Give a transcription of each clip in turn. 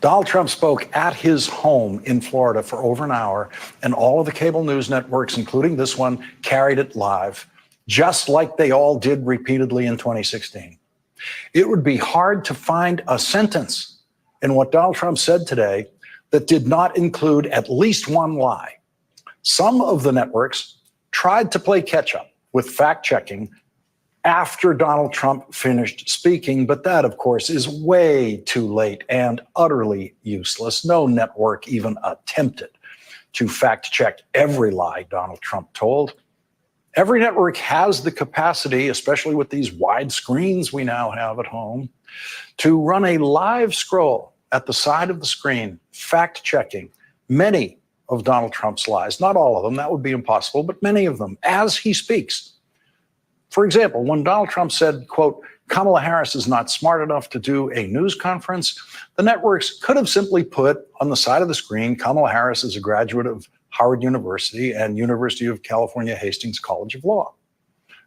Donald Trump spoke at his home in Florida for over an hour, and all of the cable news networks, including this one, carried it live, just like they all did repeatedly in 2016. It would be hard to find a sentence in what Donald Trump said today that did not include at least one lie. Some of the networks tried to play catch up with fact checking after Donald Trump finished speaking, but that, of course, is way too late and utterly useless. No network even attempted to fact check every lie Donald Trump told. Every network has the capacity, especially with these wide screens we now have at home, to run a live scroll at the side of the screen, fact checking many of Donald Trump's lies. Not all of them, that would be impossible, but many of them as he speaks. For example, when Donald Trump said, quote, Kamala Harris is not smart enough to do a news conference, the networks could have simply put on the side of the screen, Kamala Harris is a graduate of Howard University and University of California Hastings College of Law.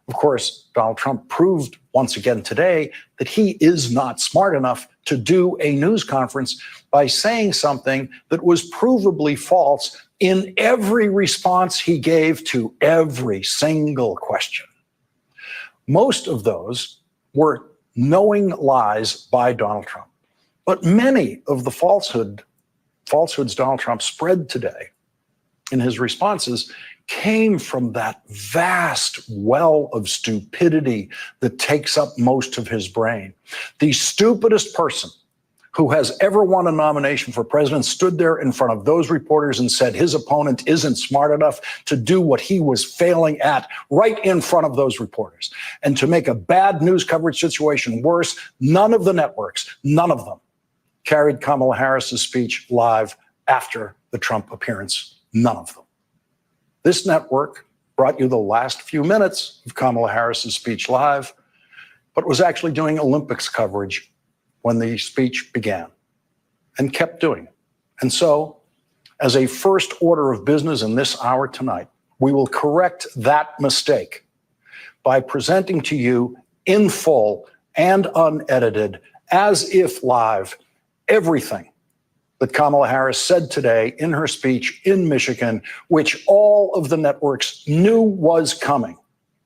Of course, Donald Trump proved once again today that he is not smart enough to do a news conference by saying something that was provably false in every response he gave to every single question. Most of those were knowing lies by Donald Trump. But many of the falsehoods Donald Trump spread today in his responses came from that vast well of stupidity that takes up most of his brain. The stupidest person who has ever won a nomination for president stood there in front of those reporters and said his opponent isn't smart enough to do what he was failing at right in front of those reporters. And to make a bad news coverage situation worse, none of the networks, none of them, carried Kamala Harris's speech live after the Trump appearance. None of them. This network brought you the last few minutes of Kamala Harris's speech live, but was actually doing Olympics coverage when the speech began and kept doing it. And so, as a first order of business in this hour tonight, we will correct that mistake by presenting to you in full and unedited, as if live, everything that Kamala Harris said today in her speech in Michigan, which all of the networks knew was coming.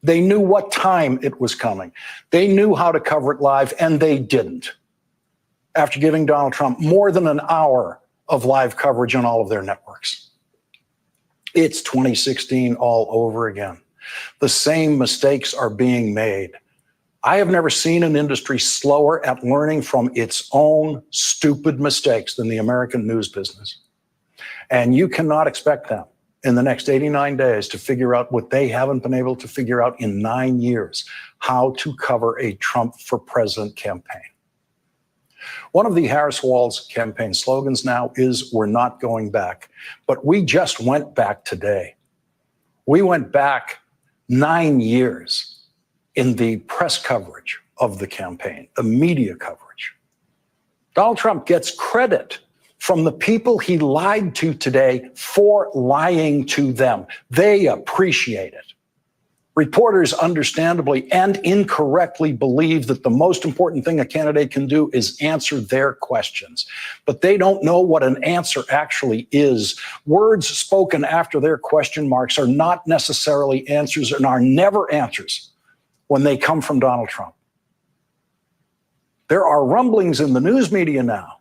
They knew what time it was coming. They knew how to cover it live, and they didn't. After giving Donald Trump more than an hour of live coverage on all of their networks. It's 2016 all over again. The same mistakes are being made. I have never seen an industry slower at learning from its own stupid mistakes than the American news business. And you cannot expect them in the next 89 days to figure out what they haven't been able to figure out in 9 years, how to cover a Trump for president campaign. One of the Harris-Walz campaign slogans now is, we're not going back. But we just went back today. We went back 9 years in the press coverage of the campaign, the media coverage. Donald Trump gets credit from the people he lied to today for lying to them. They appreciate it. Reporters understandably and incorrectly believe that the most important thing a candidate can do is answer their questions. But they don't know what an answer actually is. Words spoken after their question marks are not necessarily answers and are never answers when they come from Donald Trump. There are rumblings in the news media now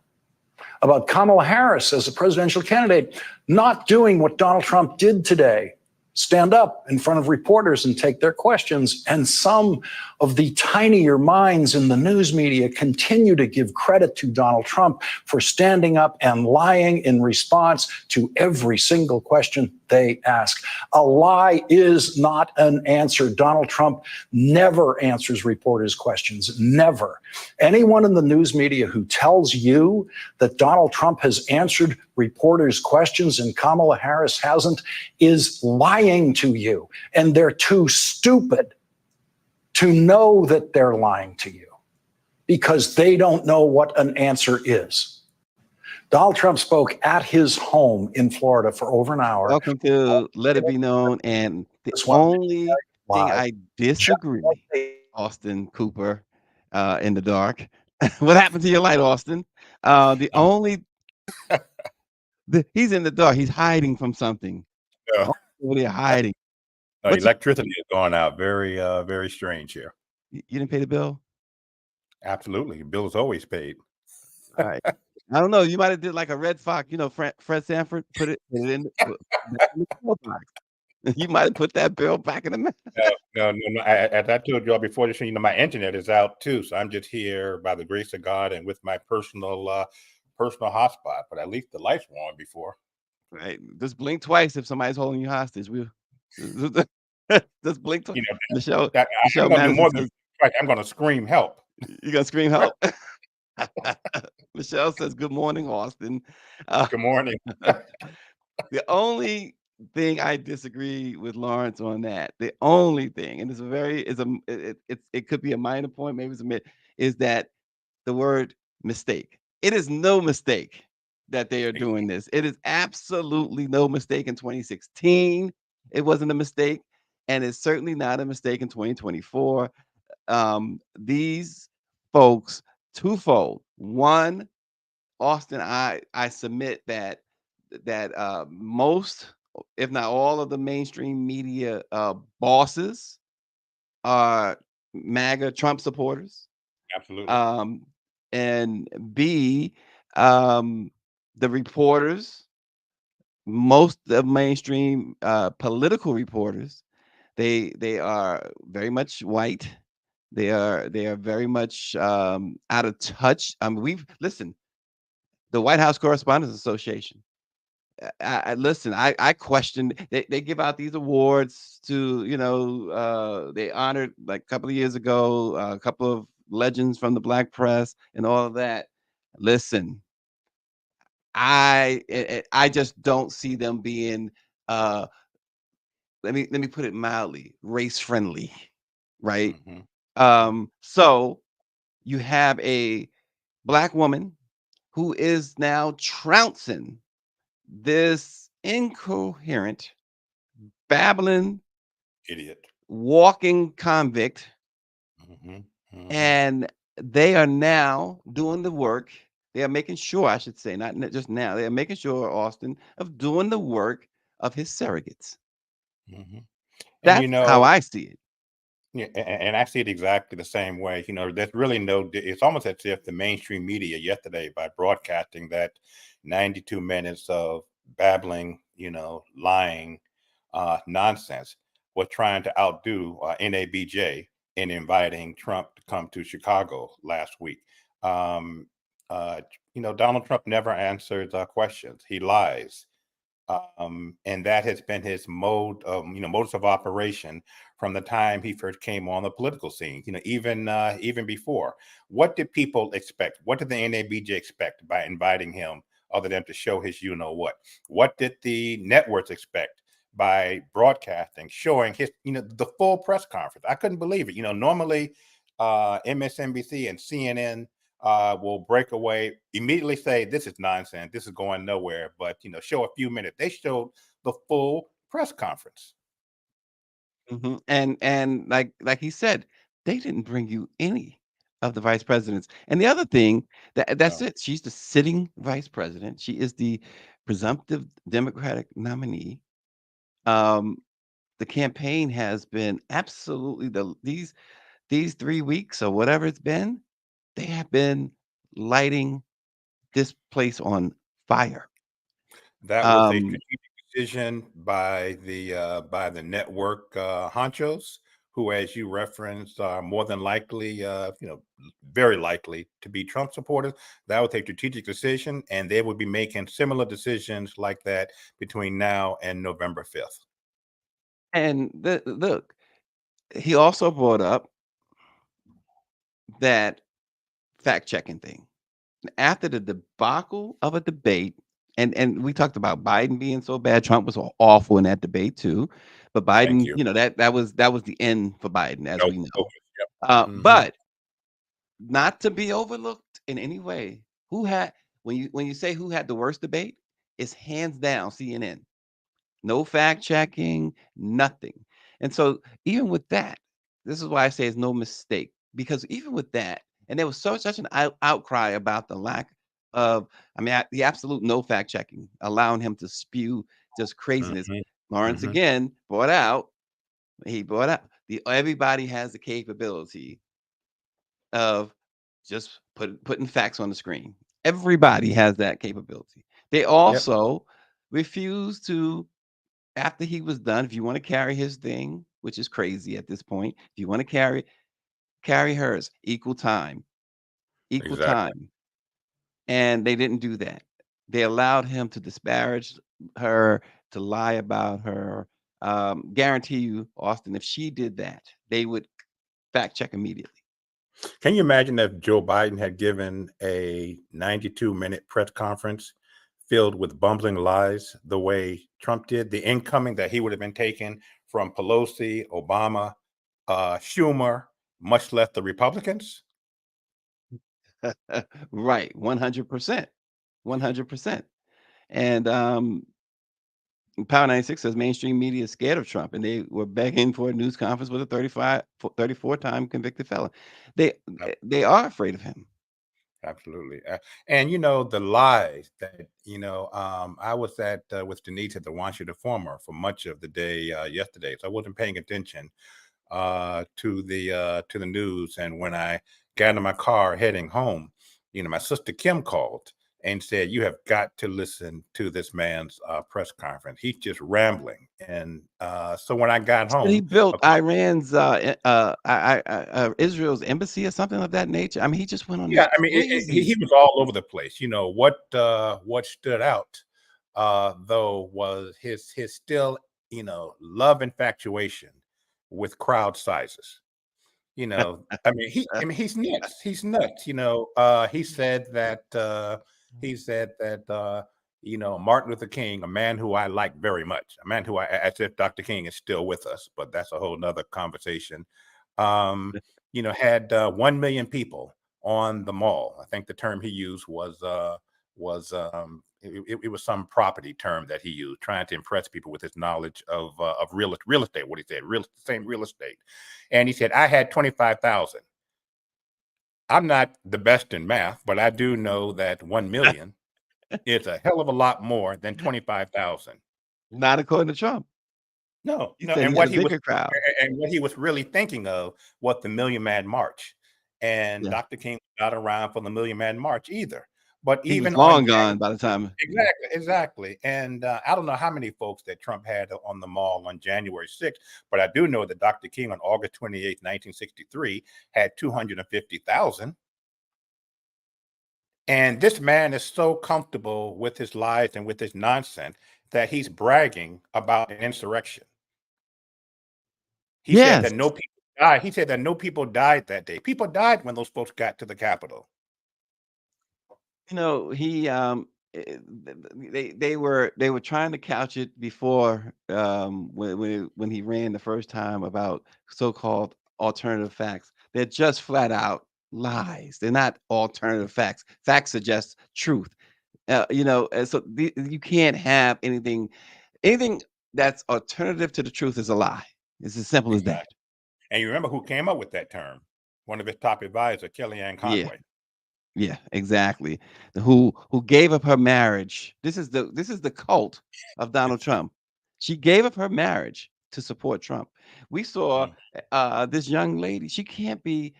about Kamala Harris as a presidential candidate not doing what Donald Trump did today. Stand up in front of reporters and take their questions. And some of the tinier minds in the news media continue to give credit to Donald Trump for standing up and lying in response to every single question they ask. A lie is not an answer. Donald Trump never answers reporters' questions, never. Anyone in the news media who tells you that Donald Trump has answered reporters' questions and Kamala Harris hasn't is lying to you. And they're too stupid to know that they're lying to you because they don't know what an answer is. Donald Trump spoke at his home in Florida for over an hour. Welcome to Let It Be Known. And the only thing I disagree, Austin Cooper, in the dark. What happened to your light, Austin? The only He's in the dark. He's hiding from something. Yeah. Over there hiding. No, But electricity is going out. Very strange here. you didn't pay the bill? Absolutely. Bill is always paid. All right. I don't know. You might have did like a Red Fox, Fred Sanford, put it in back in the mailbox. You might have put that bill back in the mail. No. As I told y'all before, just so you know, my internet is out too. So I'm just here by the grace of God and with my personal hotspot. But at least the lights were on before. Right. Just blink twice if somebody's holding you hostage. We just blink twice. You know, Michelle I'm Michelle going to do Madison more than says, right. I'm going to scream help. "You gonna scream help?" Michelle says, "Good morning, Austin." Uh, Good morning. the only thing I disagree with Lawrence on that, the only thing, and it's a very is a it could be a minor point, maybe it's a mid, is that the word mistake. It is no mistake that they are doing this. It is absolutely no mistake in 2016. It wasn't a mistake, and it's certainly not a mistake in 2024. These folks, twofold. One, Austin, I submit that most, if not all, of the mainstream media bosses are MAGA Trump supporters. Absolutely. Um, and B, um, the reporters, most of mainstream political reporters, they are very much white. They are very much out of touch. I mean, we've listen. The White House Correspondents Association. Listen. I question. They give out these awards to they honored like a couple of years ago a couple of legends from the Black press and all of that. Listen, I just don't see them being uh let me put it mildly, race friendly, right? Hmm. So you have a black woman who is now trouncing this incoherent, babbling, Idiot. walking convict, Hmm. Hmm. and they are now doing the work. They are making sure, I should say, not just now, they are making sure, Austin, of doing the work of his surrogates. Hmm. And That's how I see it. yeah, and I see it exactly the same way. There's really it's almost as if the mainstream media yesterday, by broadcasting that 92 minutes of babbling, lying nonsense, was trying to outdo NABJ in inviting Trump to come to Chicago last week. Um, uh, Donald Trump never answers questions. He lies. And that has been his modus of operation from the time he first came on the political scene. Even before. What did people expect? What did the NABJ expect by inviting him, other than to show his what? What did the networks expect by broadcasting, showing his the full press conference? I couldn't believe it. Normally MSNBC and CNN will break away, immediately say this is nonsense, this is going nowhere, but show a few minutes. They showed the full press conference. And like he said, they didn't bring you any of the vice presidents. And the other thing that's No. it. She's the sitting vice president. She is the presumptive Democratic nominee. Um, the campaign has been absolutely these 3 weeks or whatever it's been. They have been lighting this place on fire. That was a Um, strategic decision by the network honchos, who, as you referenced, are more than likely, very likely to be Trump supporters. That was a strategic decision, and they would be making similar decisions like that between now and November 5th. and look, he also brought up that fact checking thing. After the debacle of a debate, and we talked about Biden being so bad, Trump was awful in that debate too. But Thank Biden, you. that was the end for Biden, as No we know. focus. Yep. Hmm. But not to be overlooked in any way. Who had when you say who had the worst debate, it's hands down CNN. No fact checking, nothing. And so even with that, this is why I say it's no mistake, because even with that, and there was such an outcry about the lack of, I mean, the absolute no fact checking, allowing him to spew just craziness. Hmm. Lawrence Hmm. again brought out, he brought out everybody has the capability of just putting facts on the screen. Everybody has that capability. They Yep. also refuse to, after he was done, if you want to carry his thing, which is crazy at this point, if you want to carry hers, equal Exactly. time. And they didn't do that. They allowed him to disparage her, to lie about her. Guarantee you, Austin, if she did that, they would fact check immediately. Can you imagine if Joe Biden had given a 92-minute press conference filled with bumbling lies the way Trump did? The incoming that he would have been taking from Pelosi, Obama, Schumer, much less the Republicans? Right, 100%. 100%. And Power 96 says mainstream media is scared of Trump and they were begging for a news conference with a 34-time convicted felon. They they are afraid of him. Absolutely. And the lies that I was at with Denise at the Washington Informer for much of the day yesterday, so I wasn't paying attention to the news. And when I got in my car heading home, my sister Kim called and said, "You have got to listen to this man's press conference. He's just rambling." And so when I got So he home, built Iran's Israel's embassy or something of that nature. I mean, he just went on this yeah, I mean, he crazy. was all over the place. What stood out though was his still love infatuation with crowd sizes. He's nuts. He's nuts. He said that Martin Luther King, a man who I like very much, a man who as if Dr. King is still with us, but that's a whole nother conversation. Had 1 million people on the mall. I think the term he used it was some property term that he used, trying to impress people with his knowledge of real estate. What he said, real estate, and he said, "I had 25,000." I'm not the best in math, but I do know that 1 million is a hell of a lot more than 25,000. Not according to Trump. No, He no, said he and had what a he was bigger crowd. and what he was really thinking of was the Million Man March, and Yeah. Dr. King was not around for the Million Man March either. But He was even on long gone by the time. exactly, and I don't know how many folks that Trump had on the mall on January 6th, but I do know that Dr. King on August 28th, 1963, had 250,000. And this man is so comfortable with his lies and with his nonsense that he's bragging about an insurrection. He said Yes. that no people died. He said that no people died that day. People died when those folks got to the Capitol. He they were trying to couch it before when he ran the first time about so-called alternative facts. They're just flat out lies. They're not alternative facts. Facts suggest truth. And so you can't have anything that's alternative to the truth is a lie. It's as simple as that. Exactly. And you remember who came up with that term? One of his top advisors, Kellyanne Yeah. Conway. Yeah, exactly. Who gave up her marriage. This is the cult of Donald Trump. She gave up her marriage to support Trump. We saw Mm. this young lady. She can't be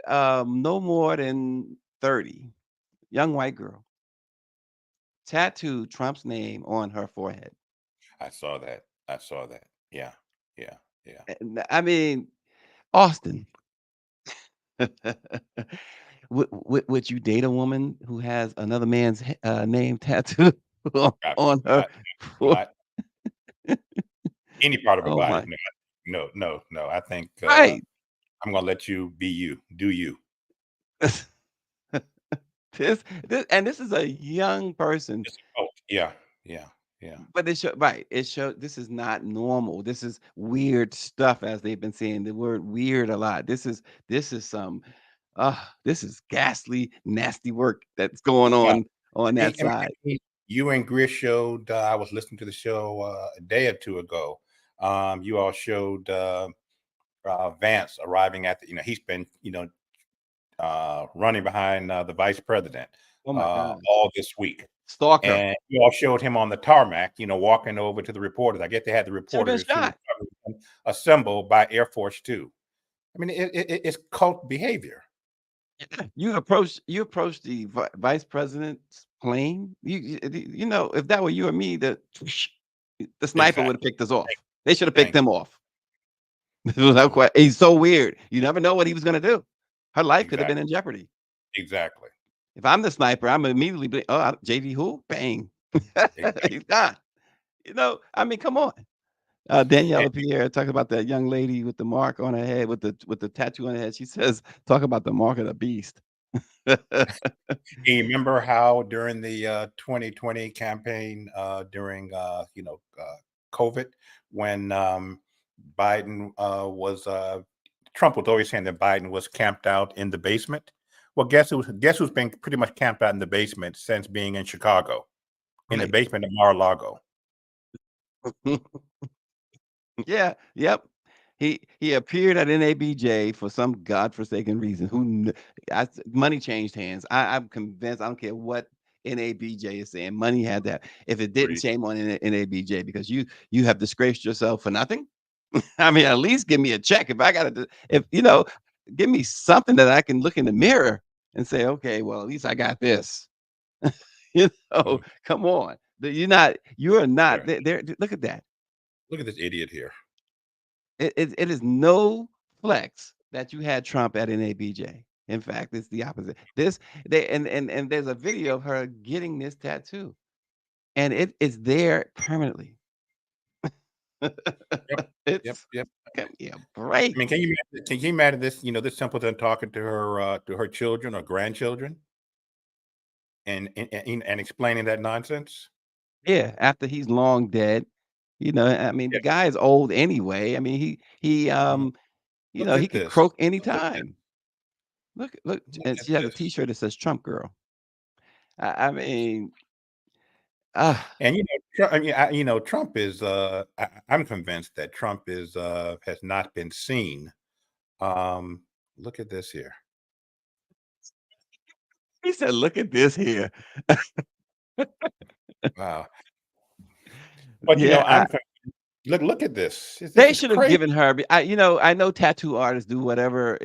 no more than 30. Young white girl tattooed Trump's name on her forehead. I saw that. I saw that. Yeah. Yeah. Yeah. And, I mean, Austin, would you date a woman who has another man's name tattooed on Absolutely her not. forehead? Not any part of her Oh body. my. No, no, no, no. I think Right. I'm gonna let you be you. Do you? This is a young person, It's a cult. Yeah. Yeah. Yeah. but it show this is not normal. This is weird stuff, as they've been saying the word weird a lot. This is some this is ghastly, nasty work that's going Yeah. on that I side. mean, you and Grish showed. I was listening to the show a day or two ago. You all showed Vance arriving at the. He's been running behind the vice president. Oh my God. all this week. Stalker. And you all showed him on the tarmac, walking over to the reporters. I guess they had the Should have been reporters who were shot. assembled by Air Force Two. I mean, it's cult behavior. You approach the vice president's plane. You know, if that were you or me, the sniper would have Exactly. picked us off. They should have picked Thank him off. He's so weird. You never know what he was gonna do. Her life could have been in jeopardy. Exactly. If I'm the sniper, I'm immediately JD who? Bang. He's gone. You know, I mean, come on. Daniela Pierre talking about that young lady with the mark on her head, with the tattoo on her head. She says, talk about the mark of the beast. You remember how during the 2020 campaign, during COVID, when Biden Trump was always saying that Biden was camped out in the basement. Well, guess who's been pretty much camped out in the basement since being in Chicago, in the basement of Mar-a-Lago. Yeah, yep. He appeared at NABJ for some godforsaken reason. Money changed hands. I'm convinced. I don't care what NABJ is saying. Money had that. If it didn't, shame on NABJ, because you have disgraced yourself for nothing. I mean, at least give me a check. If I got to, give me something that I can look in the mirror and say, okay, well, at least I got this. Come on. You are not there. Look at that. Look at this idiot here. It is no flex that you had Trump at NABJ. In fact, it's the opposite. And there's a video of her getting this tattoo, and it is there permanently. Yep. Give me a break. I mean, can you imagine this? This simpleton talking to her children or grandchildren, and explaining that nonsense. Yeah, after he's long dead. I mean, the guy is old anyway. I mean, he he could croak anytime. Look, and she has a T-shirt that says "Trump Girl." I mean, and Trump is. I'm convinced that Trump is has not been seen. Look at this here. He said, "Look at this here." Wow. But I'm look at this. They should have given her. I know tattoo artists do whatever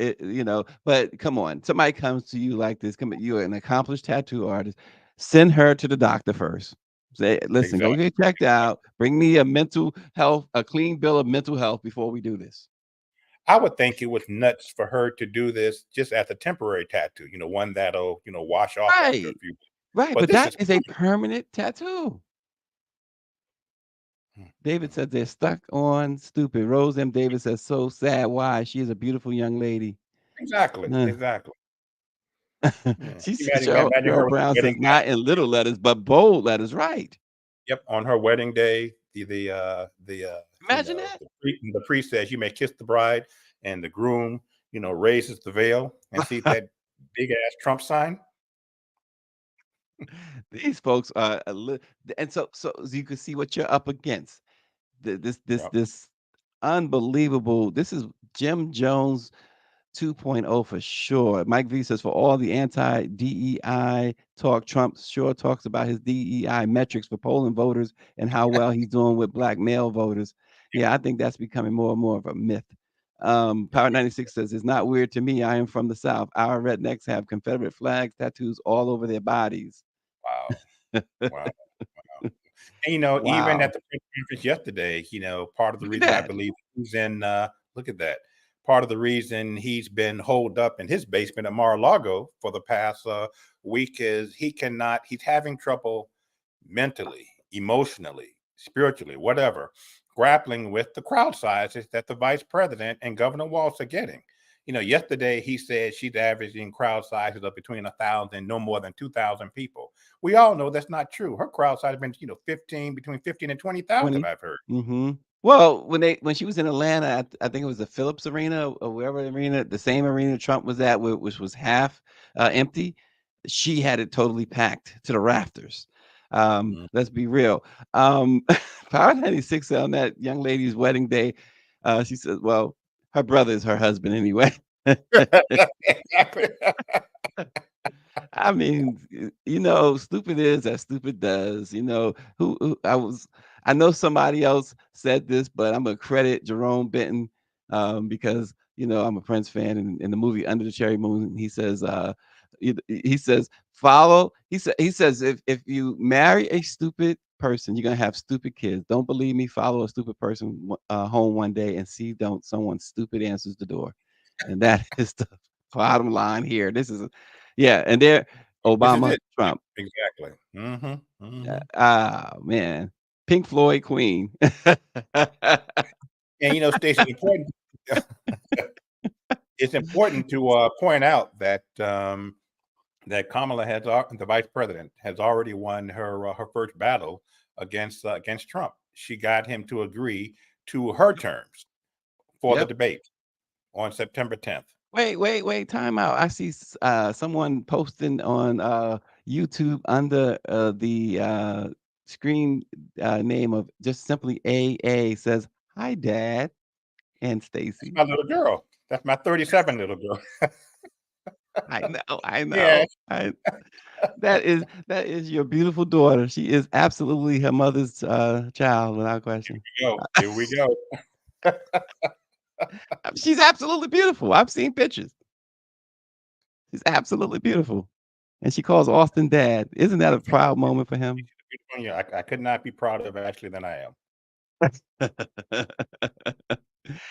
but come on, somebody comes to you like this. You're an accomplished tattoo artist. Send her to the doctor first. Say, listen, go get checked out. Bring me a clean bill of mental health before we do this. I would think it was nuts for her to do this just as a temporary tattoo. One that'll wash off after a few. Right, but that is a permanent tattoo. David said they're stuck on stupid. Rose M. Davis says, so sad. Why? She is a beautiful young lady. Exactly. She said, Cheryl Brown says, not in little letters, but bold letters. Right. Yep. On her wedding day, imagine that. The priest says you may kiss the bride, and the groom, raises the veil and sees that big ass Trump sign. These folks are and so you can see what you're up against. This unbelievable. This is Jim Jones 2.0 for sure. Mike V says, for all the anti-DEI talk, Trump sure talks about his DEI metrics for polling voters and how well he's doing with black male voters. Yeah, I think that's becoming more and more of a myth. Power 96 says, it's not weird to me. I am from the South. Our rednecks have Confederate flags, tattoos all over their bodies. Wow. And, even at the press conference yesterday, part of the reason I believe he's in, look at that. Part of the reason he's been holed up in his basement at Mar-a-Lago for the past week is he's having trouble mentally, emotionally, spiritually, whatever, grappling with the crowd sizes that the vice president and Governor Walz are getting. Yesterday he said she's averaging crowd sizes of between 1,000, no more than 2,000 people. We all know that's not true. Her crowd size has been, between 15 and 20,000, I've heard. Mm-hmm. Well, when she was in Atlanta, I think it was the Phillips Arena or wherever arena, the same arena Trump was at, which was half empty. She had it totally packed to the rafters. Let's be real. Power 96 on that young lady's wedding day, she says, well, her brother is her husband anyway. I mean, stupid is as stupid does. I know somebody else said this, but I'm gonna credit Jerome Benton because I'm a Prince fan, and in the movie Under the Cherry Moon, he says, he says, follow. He says if you marry a stupid person, you're gonna have stupid kids. Don't believe me? Follow a stupid person home one day and see don't someone stupid answers the door, and that is the bottom line here. This is yeah, and there, This is Obama, it. Yeah, Trump. exactly. Man, Pink Floyd, Queen. And Stacey, it's important to point out that that Kamala the vice president, has already won her first battle against Trump. She got him to agree to her terms for the Yep. debate on September 10th. Wait, time out. I see someone posting on YouTube under the screen name of just simply AA says, "Hi, Dad and That's Stacy." my little girl. That's my 37 little girl. I know. Yeah. That is your beautiful daughter. She is absolutely her mother's child without question. Here we go. She's absolutely beautiful. I've seen pictures. She's absolutely beautiful. And she calls Austin dad. Isn't that a proud moment for him? Yeah, I could not be prouder of Ashley than I am.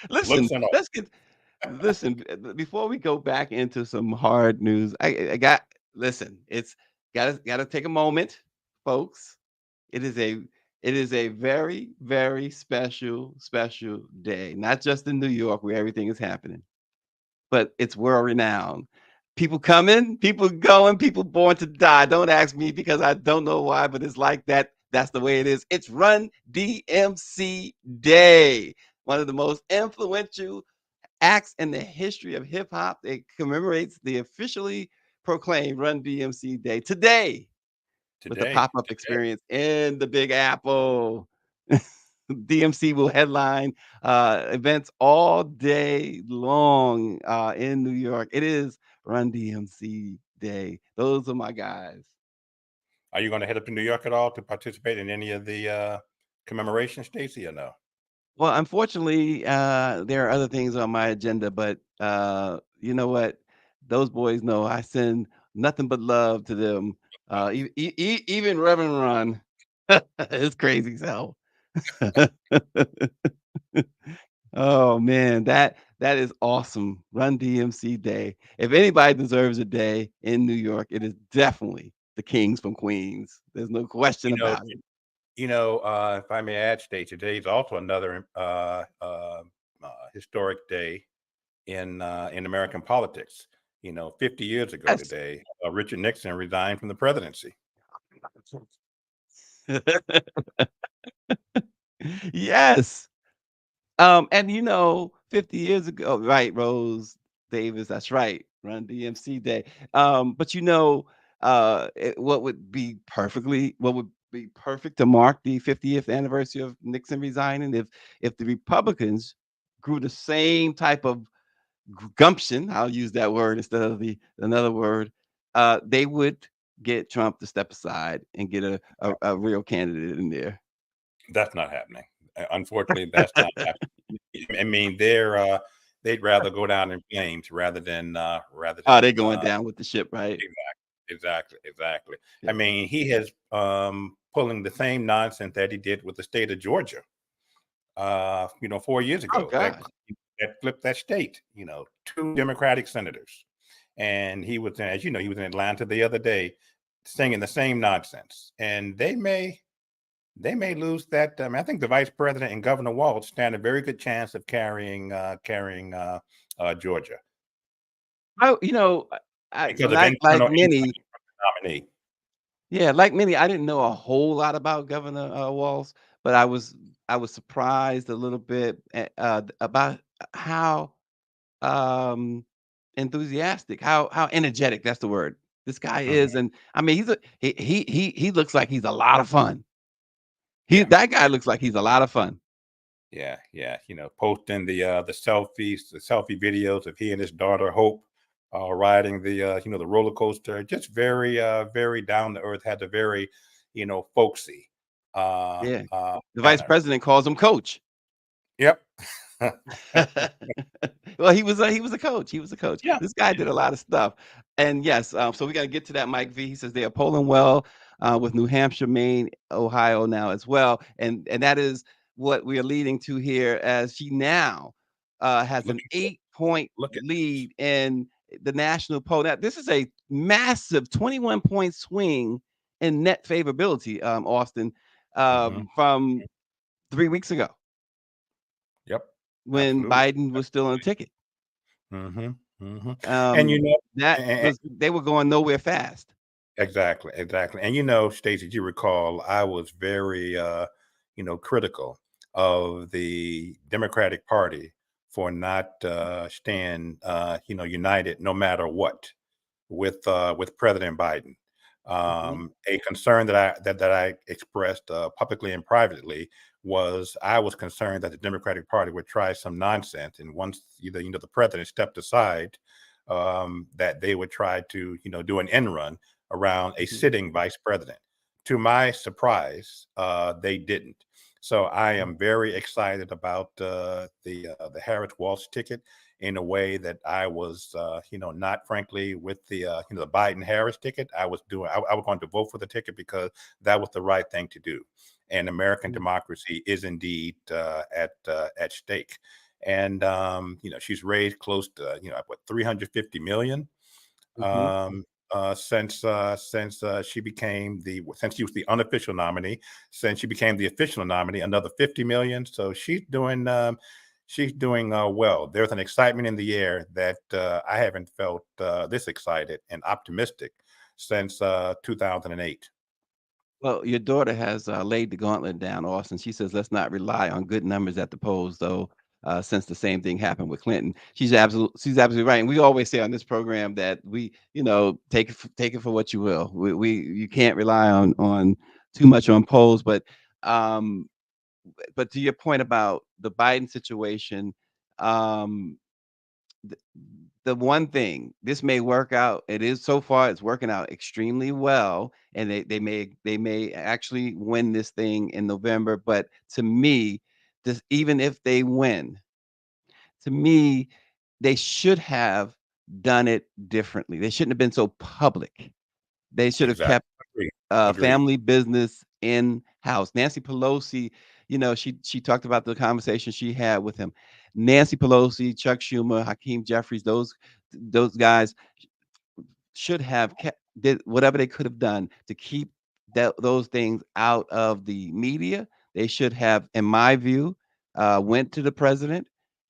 Listen, Looks and all. before we go back into some hard news, I got listen, it's gotta take a moment, folks. It is a very, very special, special day, not just in New York where everything is happening, but it's world renowned. People coming, people going, people born to die. Don't ask me because I don't know why, but it's like that. That's the way it is. It's Run DMC Day, one of the most influential acts in the history of hip hop. It commemorates the officially proclaimed Run DMC Day today with a Today. pop-up experience in the Big Apple. DMC will headline events all day long in New York. It is Run DMC Day. Those are my guys. Are you going to head up to New York at all to participate in any of the commemorations, Stacey, or no? Well, unfortunately, there are other things on my agenda, but you know what? Those boys know I send nothing but love to them. Even Reverend Ron is crazy as hell. Oh man, that is awesome. Run DMC Day. If anybody deserves a day in New York, it is definitely the Kings from Queens. There's no question You know, about it. if I may add, Stacey, today is also another historic day in American politics. 50 years ago Yes. today, Richard Nixon resigned from the presidency. Yes. And 50 years ago, right, Rose Davis, that's right, Run DMC Day. But what would be perfect to mark the 50th anniversary of Nixon resigning if the Republicans grew the same type of gumption, I'll use that word instead of another word, they would get Trump to step aside and get a real candidate in there. That's not happening. Unfortunately, that's not happening. I mean, they'd rather go down in flames rather than Oh, they're going down with the ship, right? Exactly. Yeah. I mean, he has pulling the same nonsense that he did with the state of Georgia. 4 years Oh ago, that God. flipped that state. 2 Democratic senators, and he was in, as you know, he was in Atlanta the other day, singing the same nonsense, and they may lose that. I think the vice president and Governor Walz stand a very good chance of carrying Georgia I, you know, I because of like internal many, nominee. yeah, like many. I didn't know a whole lot about Governor Walz, but I was surprised a little bit about how um enthusiastic, how energetic. That's the word. This guy Mhm. is, and I mean, he looks like he's a lot of fun. Yeah, That guy looks like he's a lot of fun. yeah. Posting the selfie videos of he and his daughter Hope riding the the roller coaster. Just very very down to earth. Had a very folksy Yeah. The vice manner. president calls him coach. Yep. Well, he was a coach. He was a coach. Yeah. This guy did a lot of stuff. And yes, so we got to get to that. Mike V. He says they are polling well with New Hampshire, Maine, Ohio now as well, and that is what we are leading to here, as she now has Look an 8-point look at lead in the national poll. Now, this is a massive 21-point swing in net favorability, Austin, hmm from 3 weeks ago Yep. when Absolutely. Biden was still on the ticket. hmm hmm And Um, they were going nowhere fast. exactly, exactly. And Stacey, you recall, I was very critical of the Democratic Party for not staying united no matter what with President Biden. Mhm, A concern that I expressed publicly and privately was I was concerned that the Democratic Party would try some nonsense, and once the president stepped aside, that they would try to do an end run around a mhm, sitting vice president. To my surprise, they didn't. So I mhm, am very excited about the Harris Walsh ticket in a way that I was, not frankly with the Biden Harris ticket. I was going to vote for the ticket because that was the right thing to do, and American mhm, democracy is indeed at stake. And she's raised close to what 350 million mhm. since since she was the unofficial nominee. Since she became the official nominee, another 50 million. So she's doing well. There's an excitement in the air that I haven't felt this excited and optimistic since 2008. Well, your daughter has laid the gauntlet down, Austin. She says, let's not rely on good numbers at the polls, though, since the same thing happened with Clinton. She's absolutely right. And we always say on this program that take it for what you will. You can't rely on too much on polls, um, but to your point about the Biden situation, um, th- the one thing, this may work out, it is so far it's working out extremely well, and they may actually win this thing in November. But to me, this, even if they win, to me, they should have done it differently. They shouldn't have been so public. They should have Exactly. kept Agreed. Agreed. family business in house. Nancy Pelosi, she talked about the conversation she had with him. Nancy Pelosi, Chuck Schumer, Hakeem Jeffries, those guys should have kept did whatever they could have done to keep those things out of the media. They should have, in my view, went to the president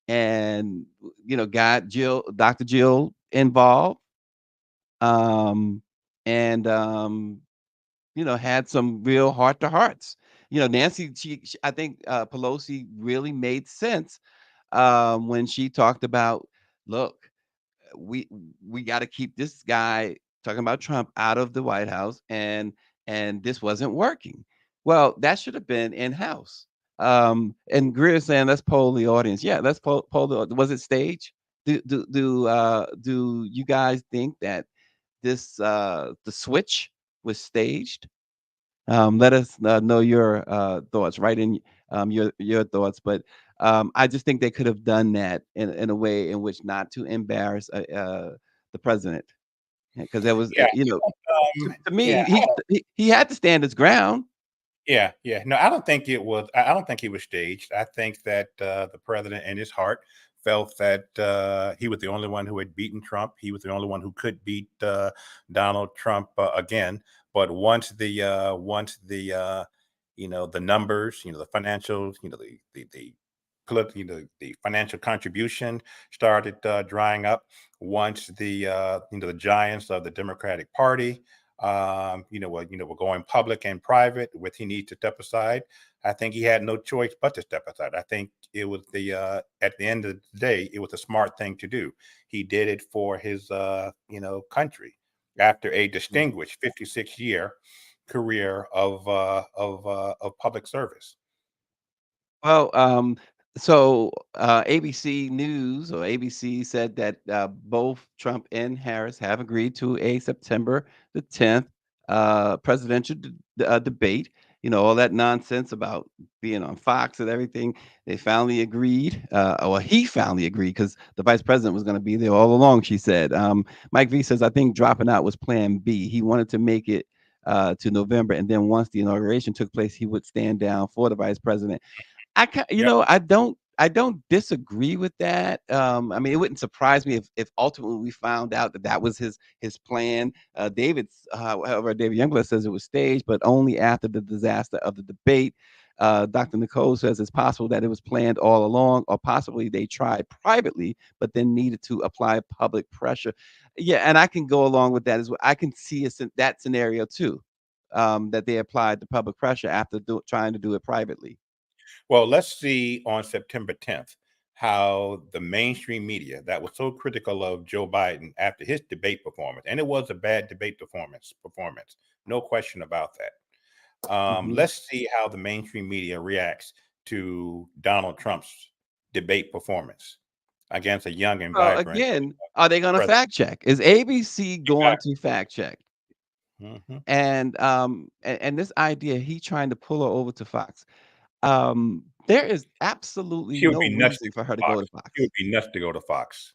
and got Dr. Jill involved, um, and had some real heart to hearts. Nancy, I think Pelosi really made sense when she talked about, look, we we got to keep this guy, talking about Trump, out of the White House, and this wasn't working. Well, that should have been in house. And Greer saying, let's poll the audience. Yeah, let's poll the. Was it staged? Do you guys think that the switch was staged? Let us know your thoughts. Write in your thoughts. But I just think they could have done that in a way in which not to embarrass the president, because there was, Yeah. to me, Yeah. he had to stand his ground. Yeah, yeah. No, I don't think it was. I don't think he was staged. I think that the president, in his heart, felt that he was the only one who had beaten Trump. He was the only one who could beat Donald Trump again. But once the numbers, the financials, the financial contribution started drying up. Once the giants of the Democratic Party were going public and private with he needs to step aside. I think he had no choice but to step aside. I think it was at the end of the day, it was a smart thing to do. He did it for his country after a distinguished 56-year career of public service. Well, So ABC News or ABC said that both Trump and Harris have agreed to a September the 10th presidential debate. You know, all that nonsense about being on Fox and everything. They finally agreed, or he finally agreed, because the vice president was going to be there all along, she said. Mike V says, I think dropping out was plan B. He wanted to make it to November. And then once the inauguration took place, he would stand down for the vice president. You Yep. know, I don't disagree with that. I mean, it wouldn't surprise me if ultimately we found out that that was his plan. However, David Youngblood says it was staged, but only after the disaster of the debate. Dr. Nicole says it's possible that it was planned all along, or possibly they tried privately, but then needed to apply public pressure. Yeah, and I can go along with that as well. I can see that scenario too, that they applied the public pressure after trying to do it privately. Well, let's see on September 10th how the mainstream media that was so critical of Joe Biden after his debate performance, and it was a bad debate performance, no question about that. Mhm. Let's see how the mainstream media reacts to Donald Trump's debate performance against a young and Well, vibrant again, are they gonna president. fact check? Is ABC going Exactly. to fact check? Mhm. And this idea, he trying to pull her over to Fox. There is absolutely She would no be nuts to reason go for to her to go to Fox. She would Fox. be nuts to go to Fox.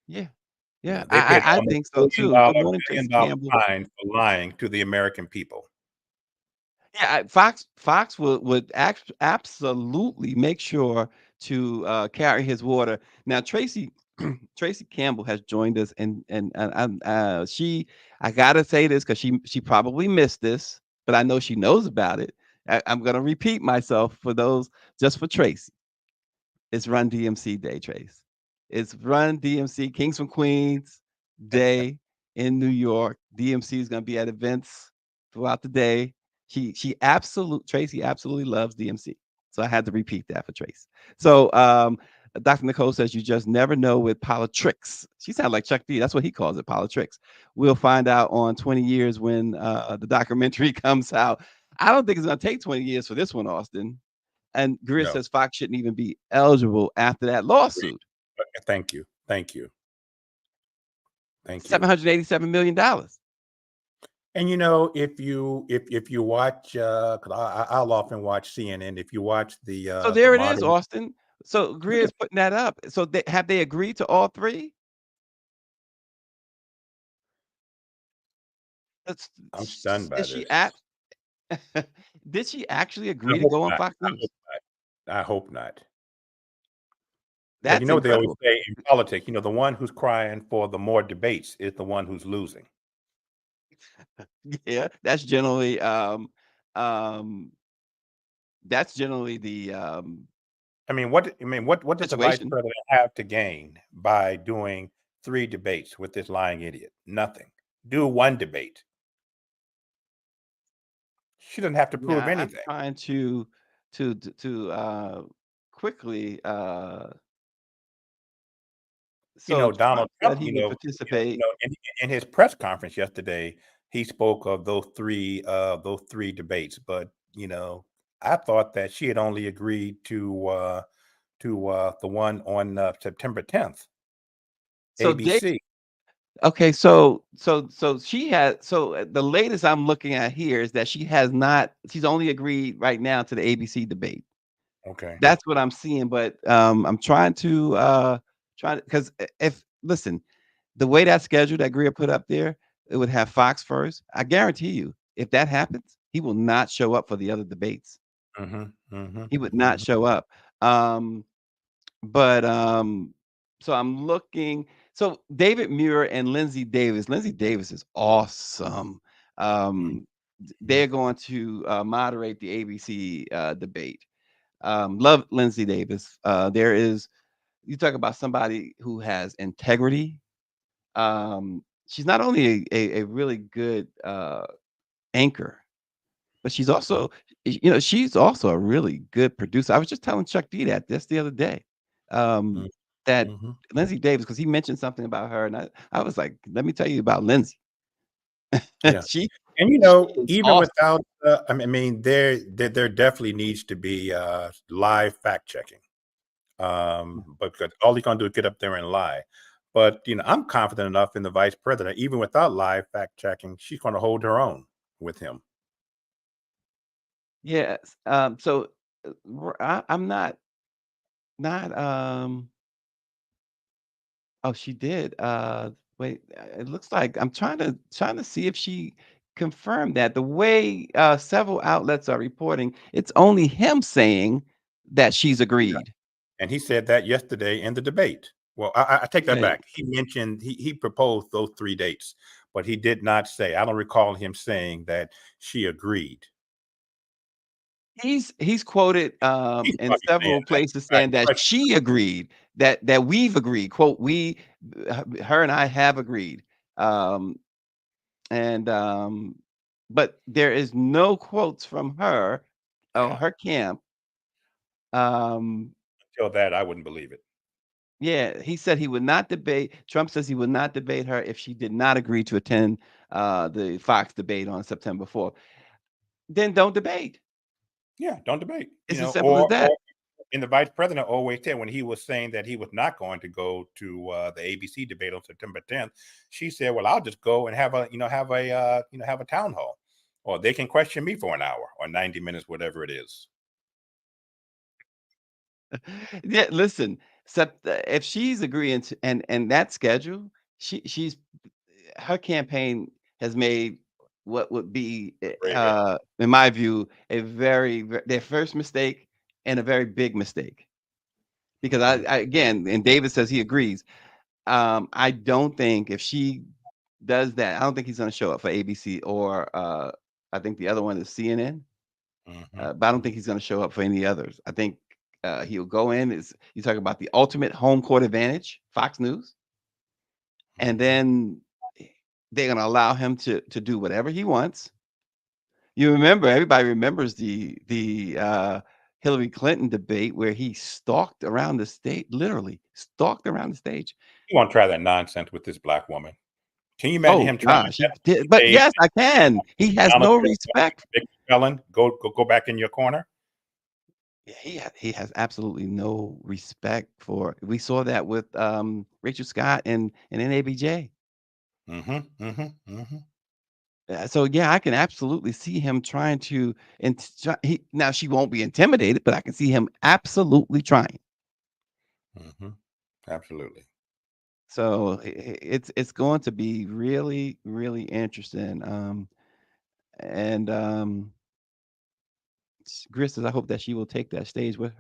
Yeah, You yeah, know, they paid I almost think so billion too. dollar, Good morning, billion Tracy dollar Campbell. fine for lying to the American people. Yeah, Fox would absolutely make sure to carry his water. Now, Tracy Campbell has joined us, and she, I gotta say this because she probably missed this, but I know she knows about it. I'm gonna repeat myself for those, just for Tracy. It's Run DMC Day, Trace. It's Run DMC Kings from Queens Day in New York. DMC is gonna be at events throughout the day. Tracy absolutely loves DMC. So I had to repeat that for Trace. So Dr. Nicole says you just never know with politics. She sounds like Chuck D. That's what he calls it, politics. We'll find out on 20 years when the documentary comes out. I don't think it's gonna take 20 years for this one, Austin. And Greer No, says Fox shouldn't even be eligible after that agreed. lawsuit. Thank you. Thank you. Thank you. $787 million. And you know, if you watch, because I'll often watch CNN. If you watch So the there it is, modern, Austin. So Greer is putting that up. So have they agreed to all three? That's- I'm stunned by Is she this. at? Did she actually I agree to hope go on not. Fox I News? hope not. I hope not. Because you That's know what they always incredible. say in politics. You know, the one who's crying for the more debates is the one who's losing. Yeah, um that's generally the What does the vice situation. president have to gain by doing 3 debates with this lying idiot? Nothing. Do 1 debate. She doesn't have to prove Yeah, I'm anything. trying to quickly You so know, Donald Trump said Trump, he would participate. in his press conference yesterday, he spoke of those 3 debates, but, I thought that she had only agreed to the one on, September 10th, So Dave, ABC. okay, so she had, the latest I'm looking at here is that she's only agreed right now to the ABC debate. Okay. That's what I'm seeing, but I'm trying to because if listen, the way that schedule that Greer put up there, it would have Fox first. I guarantee you, if that happens, he will not show up for the other debates. Mhm, mhm, He would not mhm. show up. Um, But so I'm looking. So David Muir and Lindsay Davis. Lindsay Davis is awesome. Mhm, mhm. They're going to moderate the ABC debate. Love Lindsay Davis. You talk about somebody who has integrity. She's not only a really good anchor, but she's also a really good producer. I was just telling Chuck D that this the other day. Mhm, Um, that mhm. Lindsay Davis, because he mentioned something about her, and I was like, let me tell you about Lindsay. Yeah. she And, she is even awesome. without, there definitely needs to be, live fact checking. But because all he's going to do is get up there and lie. But I'm confident enough in the vice president, even without live fact checking, she's going to hold her own with him. Yes. So I'm not oh, she did. Wait, it looks like I'm trying to see if she confirmed that. The way several outlets are reporting, it's only him saying that she's Yeah. agreed. And he said that yesterday in the debate. Well, I take that Right. back. He mentioned he proposed those 3 dates, but he did not say. I don't recall him saying that she agreed. He's quoted He's in probably saying several that. places Right, saying that right. she agreed, that we've agreed. Quote, we her and I have agreed. Um and but there is no quotes from her or Yeah. her camp. Um Until that, I wouldn't believe it. yeah, he said he would not debate. Trump says he would not debate her if she did not agree to attend the Fox debate on September 4th. Then don't debate. Yeah, don't debate. It's as simple as that. Or and the vice president always said when he was saying that he was not going to go to the ABC debate on September 10th, she said, "Well, I'll just go and have a town hall, or they can question me for an hour or 90 minutes, whatever it is." Yeah, listen, if she's agreeing to and that schedule, she's her campaign has made what would be, Great hit. in my view, their first mistake and a very big mistake. Because Hmm. I again, and David says he agrees. I don't think if she does that, I don't think he's going to show up for ABC or I think the other one is CNN. Hmm. But I don't think he's going to show up for any others. I think he'll go in. Is you talking about the ultimate home court advantage, Fox News, and Hmm. then they're going to allow him to do whatever he wants. You remember, everybody remembers the Hillary Clinton debate where he stalked around the state, literally stalked around the stage. He won't try that nonsense with this black woman. Can you imagine Oh him trying to gosh, he did. But say, yes, I can. He has Donald no Trump, respect. convicted felon, go back in your corner? Yeah, he has absolutely no respect for. We saw that with Rachel Scott and NABJ. Hmm. Hmm. Hmm. So yeah, I can absolutely see him trying to. And now she won't be intimidated, but I can see him absolutely trying. Hmm. Absolutely. So it's going to be really really interesting. And Gris says, I hope that she will take that stage with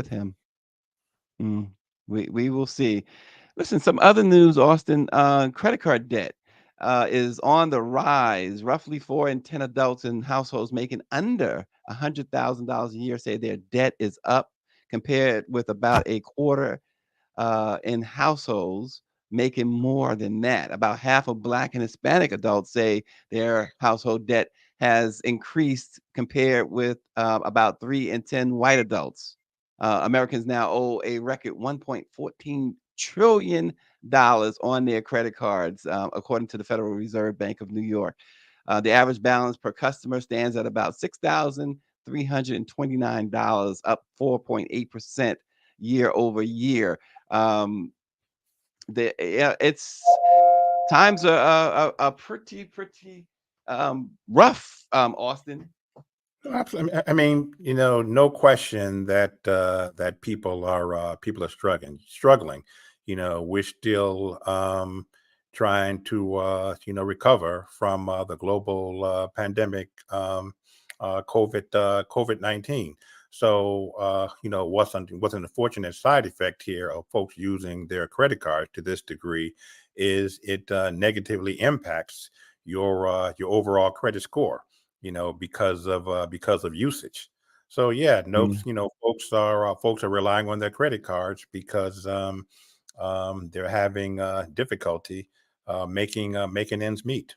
him. Mm, we will see. Listen, some other news, Austin. Credit card debt is on the rise. Roughly 4 in 10 adults in households making under $100,000 a year say their debt is up, compared with about a quarter in households making more than that. About half of Black and Hispanic adults say their household debt has increased, compared with about 3 in 10 white adults. Americans now owe a record $1.14 trillion on their credit cards, according to the Federal Reserve Bank of New York. The average balance per customer stands at about $6,329, up 4.8% year over year. Um, yeah, it's times are pretty rough, Austin. No, absolutely. I mean, no question that that people are struggling. We're still trying to recover from the global pandemic, COVID-19. So what's an unfortunate side effect here of folks using their credit card to this degree is it negatively impacts your overall credit score, because of usage. So yeah, no, Mm. folks are relying on their credit cards because they're having difficulty making ends meet.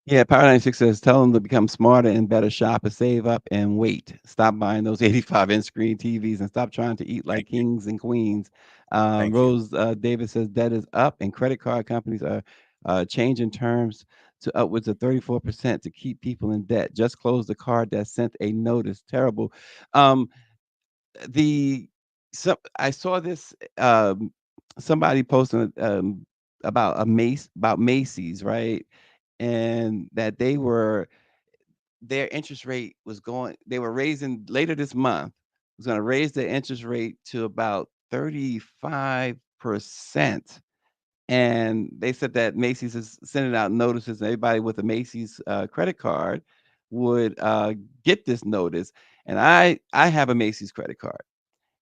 Yeah, Power 96 says, tell them to become smarter and better shop and save up and wait. Stop buying those 85-inch screen TVs and stop trying to eat like Thank you. kings and queens. Thank you. Rose Davis says, debt is up and credit card companies are changing terms to upwards of 34% to keep people in debt. Just closed the card that sent a notice. Terrible. Um, the So I saw this somebody posting about about Macy's, right? And that their interest rate was going, they were raising later this month, was going to raise their interest rate to about 35%. And they said that Macy's is sending out notices, and everybody with a Macy's credit card would get this notice. And I have a Macy's credit card,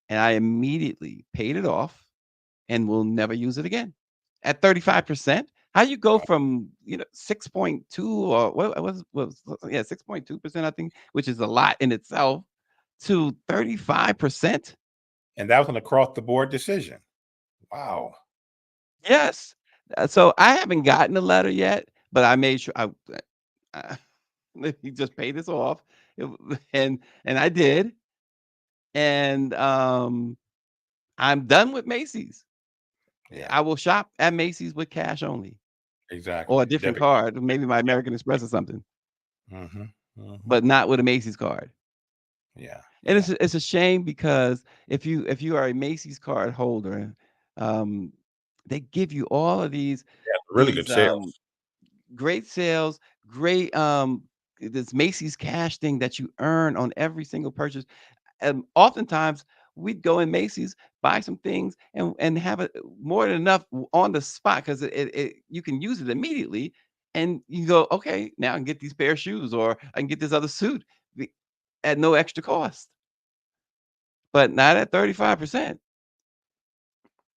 and I immediately paid it off and will never use it again. At 35%, how you go Wow. from, 6.2 or what was yeah, 6.2%, I think, which is a lot in itself, to 35%? And that was an across the board decision. Wow. Yes. So I haven't gotten a letter yet, but I made sure I he just paid this off. And I did. And I'm done with Macy's. Yeah, I will shop at Macy's with cash only, or a exactly. different Debit. card, maybe my American Express or something, Hmm. Hmm. but not with a Macy's card. Yeah, And yeah. it's a shame because if you are a Macy's card holder, um, they give you all of Really good these sales. great sales, great this Macy's cash thing that you earn on every single purchase. And oftentimes we'd go in Macy's, buy some things, and have it more than enough on the spot because you can use it immediately, and you go, okay, now I can get these pair of shoes, or I can get this other suit be- at no extra cost, but not at 35%.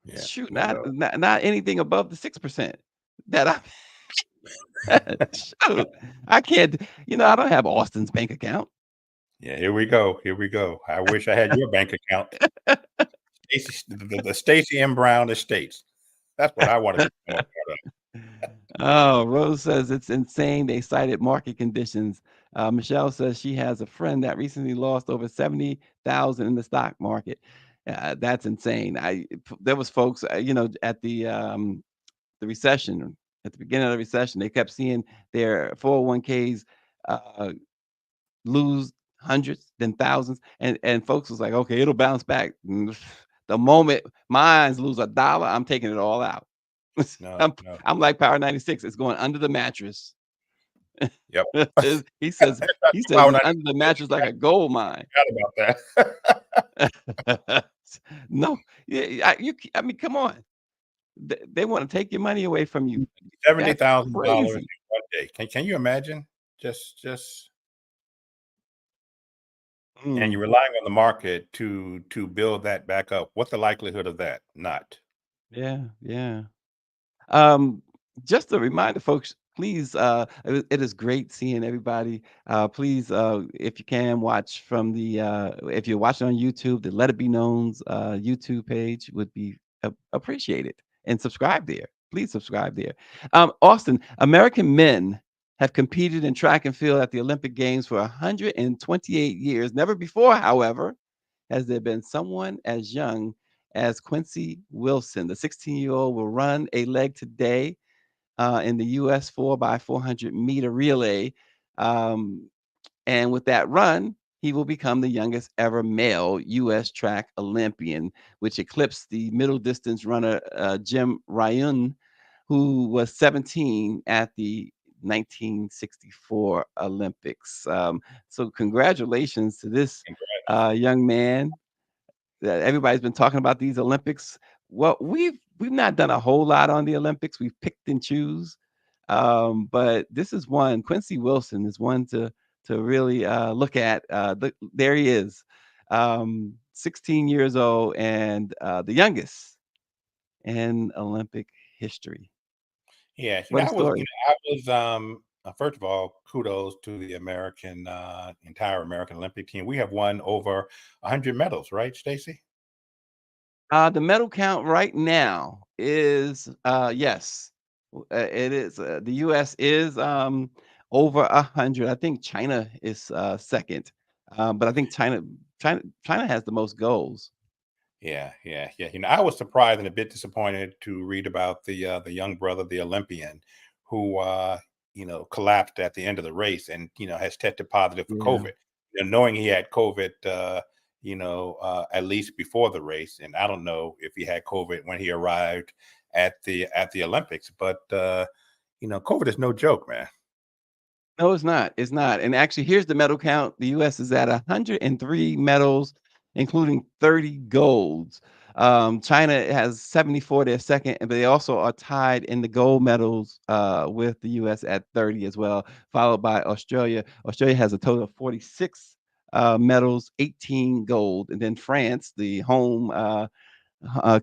Yeah, Shoot, not no. not, not anything above the 6% that I shoot. I can't, I don't have Austin's bank account. Yeah, here we go. Here we go. I wish I had your bank account. Stacey, the Stacey M. Brown Estates. That's what I want to become a part of. Oh, Rose says it's insane. They cited market conditions. Michelle says she has a friend that recently lost over 70,000 in the stock market. That's insane. There was folks, at the recession, at the beginning of the recession, they kept seeing their 401ks uh, lose hundreds, then thousands, and folks was like, okay, it'll bounce back. The moment mines lose $1, I'm taking it all out. No, I'm, no. I'm like Power 96. It's going under the mattress. Yep. he says he says Power it's 96. under the mattress like a gold mine. Forgot about that. No, yeah, I mean, come on. They want to take your money away from you. That's $70,000 in crazy. one day. Can you imagine? Just and Mm, you're relying on the market to build that back up. What's the likelihood of that? Not. yeah, yeah. Um, just a reminder, folks, please, it is great seeing everybody. Please, if you can watch from if you're watching on YouTube, the Let It Be Known's YouTube page would be appreciated, and subscribe there. Please subscribe there. Austin, American men have competed in track and field at the Olympic Games for 128 years. Never before, however, has there been someone as young as Quincy Wilson. The 16-year-old will run a leg today in the U.S. 4x400-meter relay. Um, and with that run, he will become the youngest ever male U.S. track Olympian, which eclipsed the middle distance runner Jim Ryun, who was 17 at the 1964 Olympics. So congratulations to this young man that everybody's been talking about these Olympics. Well, we've not done a whole lot on the Olympics. We've picked and choose, but this is one. Quincy Wilson is one to really look at. There he is, 16 years old, and the youngest in Olympic history. Yeah, What a story! I was first of all, kudos to the entire American Olympic team. We have won over 100 medals, right, Stacy? The medal count right now is yes, it is. The U.S. is over 100. I think China is second, but I think China has the most goals. Yeah, yeah, yeah. I was surprised and a bit disappointed to read about the young brother, the Olympian, who collapsed at the end of the race and has tested positive for Yeah, COVID. Knowing he had COVID, at least before the race. And I don't know if he had COVID when he arrived at the Olympics, but COVID is no joke, man. No, it's not. It's not. And actually, here's the medal count. The U.S. is at 103 medals, including 30 golds. China has 74. They're second, but they also are tied in the gold medals with the U.S. at 30 as well, followed by Australia. Australia has a total of 46 medals, 18 gold, and then France, the home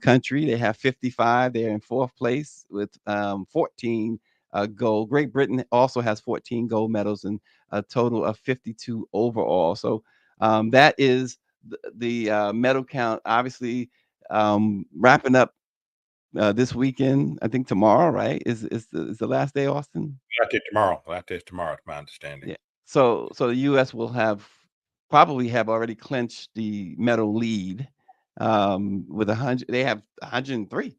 country. They have 55. They're in fourth place with 14 gold. Great Britain also has 14 gold medals and a total of 52 overall. So that is the medal count. Obviously, wrapping up this weekend. I think tomorrow, right? Is the last day, Austin? Last day tomorrow. Last day is tomorrow, it's my understanding. Yeah. So the U.S. will probably have already clinched the medal lead with 100. They have 103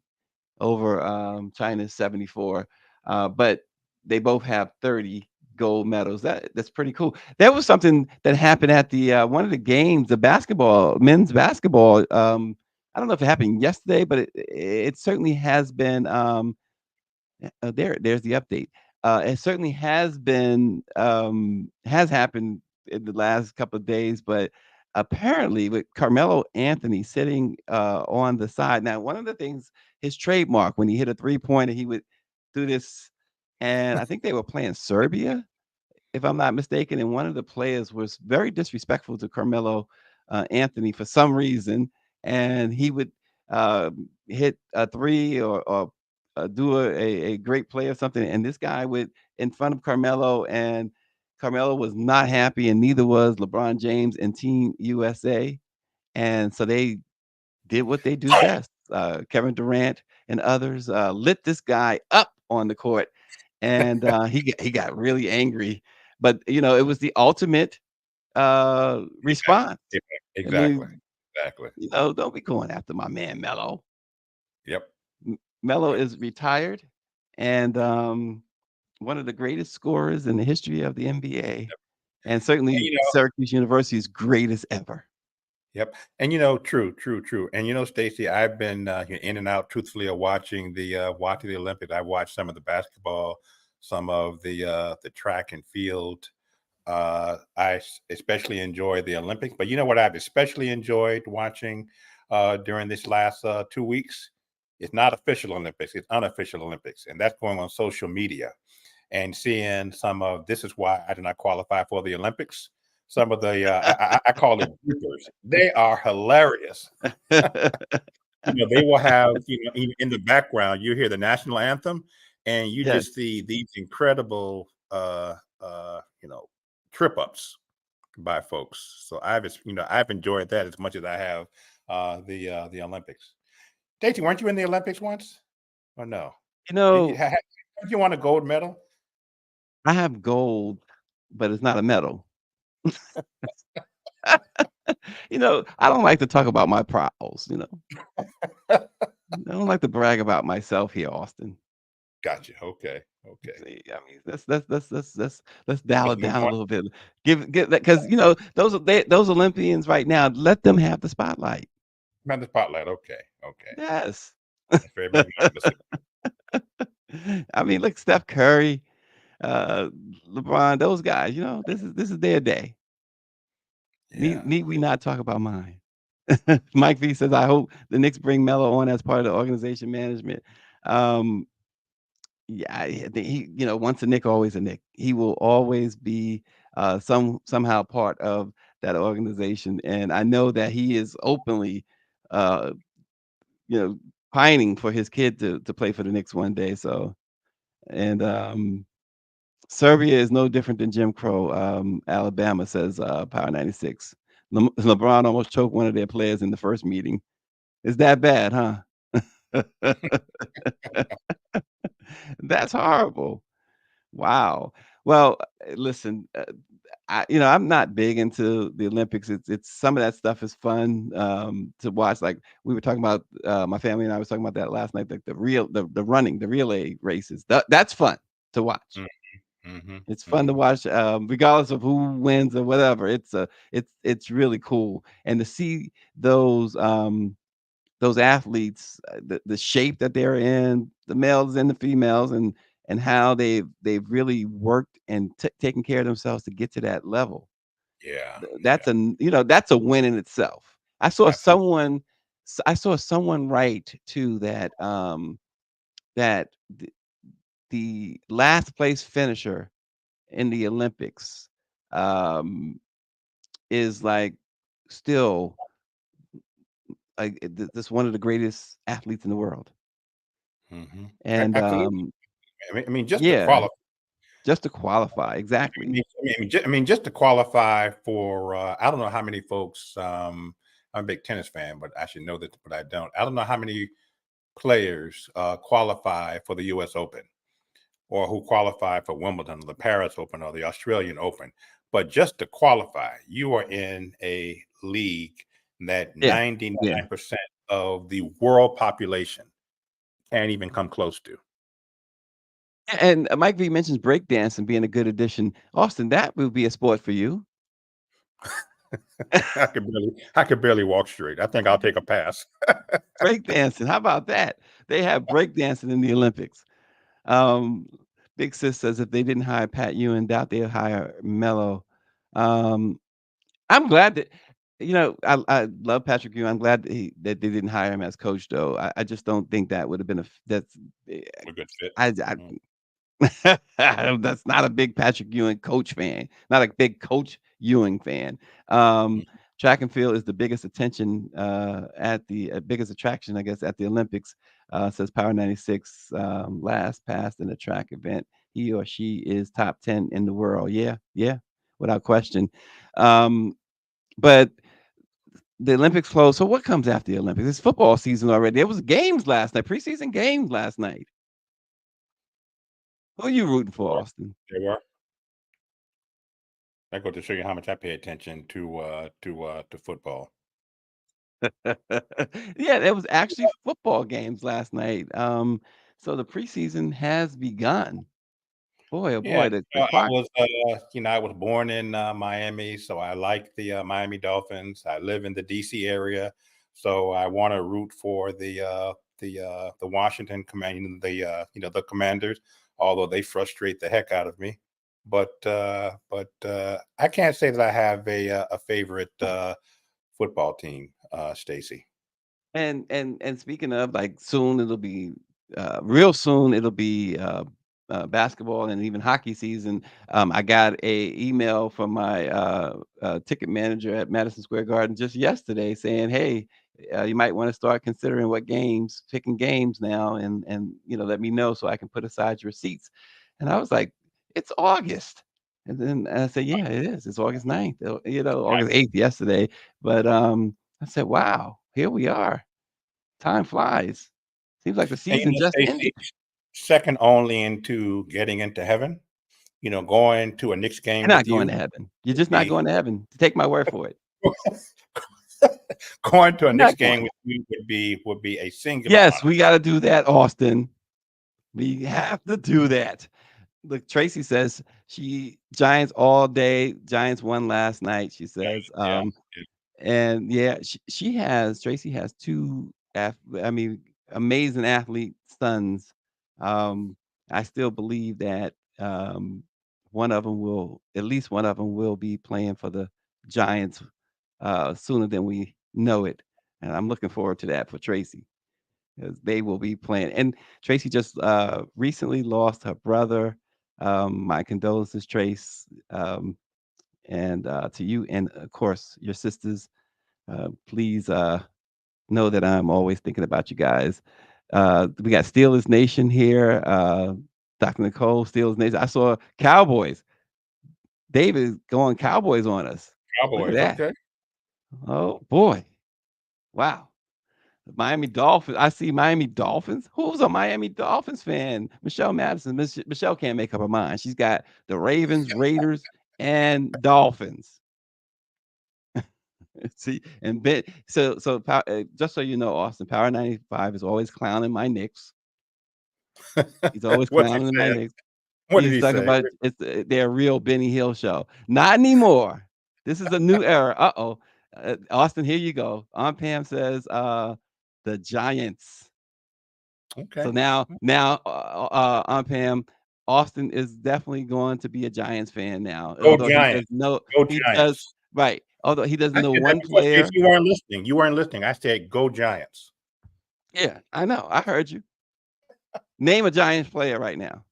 over China's 74, but they both have 30 gold medals. That's pretty cool. There was something that happened at the one of the games, the men's basketball. I don't know if it happened yesterday, but it certainly has been. There's the update. It certainly has happened in the last couple of days, but apparently with Carmelo Anthony sitting on the side. Now, one of the things, his trademark, when he hit a 3-pointer, he would do this, and I think they were playing Serbia, if I'm not mistaken, and one of the players was very disrespectful to Carmelo Anthony for some reason, and he would hit a three or do a great play or something, and this guy would in front of Carmelo, and Carmelo was not happy, and neither was LeBron James and Team USA, and so they did what they do best. Kevin Durant and others lit this guy up on the court, and he got really angry. But it was the ultimate response. Yeah, I exactly. mean, Exactly. don't be going after my man Melo. Yep. Melo Yep. is retired, and one of the greatest scorers in the history of the NBA, and And, certainly Syracuse University's greatest ever. Yep. And true, true, true. And Stacey, I've been in and out truthfully of watching the Olympics. I watched some of the basketball, some of the track and field. Especially enjoy the Olympics. But you know what I've especially enjoyed watching during this last 2 weeks? It's not official Olympics, it's unofficial Olympics. And that's going on social media and seeing some of, this is why I did not qualify for the Olympics. Some of the, I call it bloopers. They are hilarious. They will have, in the background, you hear the national anthem and you Yes. just see these incredible, trip ups by folks. So I've enjoyed that as much as I have the Olympics. Stacey, weren't you in the Olympics once? Or no? Did you want a gold medal? I have gold, but it's not a medal. I don't like to talk about my prowls, I don't like to brag about myself here, Austin. Gotcha. Okay. See, I mean, let's dial it Let's move down a on. little bit. Give that, because those Olympians right now, let them have the spotlight. Not the spotlight. Okay. Yes. Very much understood. I mean, look, Steph Curry, LeBron, those guys, this is their day. Yeah. Need we not talk about mine? Mike V says, I hope the Knicks bring Melo on as part of the organization management. Yeah, I think once a Knick, always a Knick. He will always be somehow part of that organization, and I know that he is openly, uh, pining for his kid to play for the Knicks one day. So, and Serbia is no different than Jim Crow. Alabama says Power 96. LeBron almost choked one of their players in the first meeting. Is that bad, huh? That's horrible. Wow. Well, listen, I'm not big into the Olympics. It's some of that stuff is fun to watch. Like we were talking about, my family and I was talking about that last night. Like the running, the relay races. That's fun to watch. It's fun to watch, regardless of who wins or whatever. It's really cool, and to see those athletes, the shape that they're in, the males and the females, and how they've really worked and taken care of themselves to get to that level. Yeah, That's yeah, that's a win in itself. absolutely. I saw someone write too that that the last place finisher in the Olympics um, is like still like this one of the greatest athletes in the world. And Absolutely. I mean, just to yeah, qualify. just to qualify, I exactly. mean, just to qualify for, I don't know how many folks. I'm a big tennis fan, but I should know that, but I don't. I don't know how many players qualify for the U.S. Open, or who qualify for Wimbledon, or the Paris Open, or the Australian Open. But just to qualify, you are in a league that Yeah, yeah. 99% of the world population can't even come close to. And Mike V mentions breakdancing being a good addition. Austin, that would be a sport for you. I could barely walk straight. I think I'll take a pass. Breakdancing, how about that? They have breakdancing in the Olympics. Um, Big Sis says if they didn't hire Pat Ewan, doubt they'll hire Mello. Um, I'm glad that I love Patrick Ewing. I'm glad that they didn't hire him as coach, though. I just don't think that would have been that's eh, A good fit. I Mm. that's not a big Patrick Ewing coach fan, not a big Coach Ewing fan. Um, Track and field is the biggest attention at the biggest attraction, I guess, at the Olympics. Says Power 96 last passed in a track event. He or she is top 10 in the world. Yeah, yeah, without question. Um, but the Olympics close. So what comes after the Olympics? It's football season already. There was games last night, preseason games last night. Who are you rooting for, Austin? They were. I go to show you how much I pay attention to football. Yeah, there was actually football games last night. So the preseason has begun. Boy, oh Yeah, boy, the clock. I was born in Miami, so I like the Miami Dolphins. I live in the DC area, so I want to root for the Washington the Commanders, although they frustrate the heck out of me. But I can't say that I have a favorite football team, Stacy. And speaking of, like, soon it'll be real soon it'll be basketball and even hockey season. I got a email from my ticket manager at Madison Square Garden just yesterday saying, "Hey, you might want to start considering picking games now, and let me know so I can put aside your seats." And I was like, "It's August." And then I said, "Yeah, it is. It's August 9th. August 8th yesterday." But I said, "Wow, here we are. Time flies. Seems like the And season just ended." Stacy, second only into getting into heaven. Going to a Knicks game You're not with going you to heaven. You're would just not be going to heaven. Take my word for it. going to a You're Knicks not game going. with you would be a singular Yes, honor. we gotta do that, Austin. We have to do that. Look, Tracy says she Giants all day. Giants won last night, she says. Yeah, yeah. And yeah, Tracy has two amazing athlete sons. Um, I still believe that at least one of them will be playing for the Giants sooner than we know it. And I'm looking forward to that for Tracy, because they will be playing. And Tracy just recently lost her brother. My condolences, Trace, and to you, and of course your sisters. Please know that I'm always thinking about you guys. We got Steelers Nation here. Dr. Nicole, Steelers Nation. I saw Cowboys. David is going Cowboys on us. Look at Cowboys, that. okay. Oh boy. Wow. The Miami Dolphins. I see Miami Dolphins. Who's a Miami Dolphins fan? Michelle Madison. Michelle can't make up her mind. She's got the Ravens, Raiders, and Dolphins. See, and Ben, just so you know, Austin, Power 95 is always clowning my Knicks. He's always What's he clowning my saying? Knicks. What did He's he talking say? about it's their real Benny Hill show. Not anymore. This is a new era. Uh-oh. Austin, here you go. Aunt Pam says the Giants. Okay. So now Aunt Pam, Austin is definitely going to be a Giants fan now. Go Although he does Giants. know Go he does Giants. right. Although he doesn't I know said that one before. player. If you weren't listening, you weren't listening. I said go Giants. Yeah, I know. I heard you. Name a Giants player right now.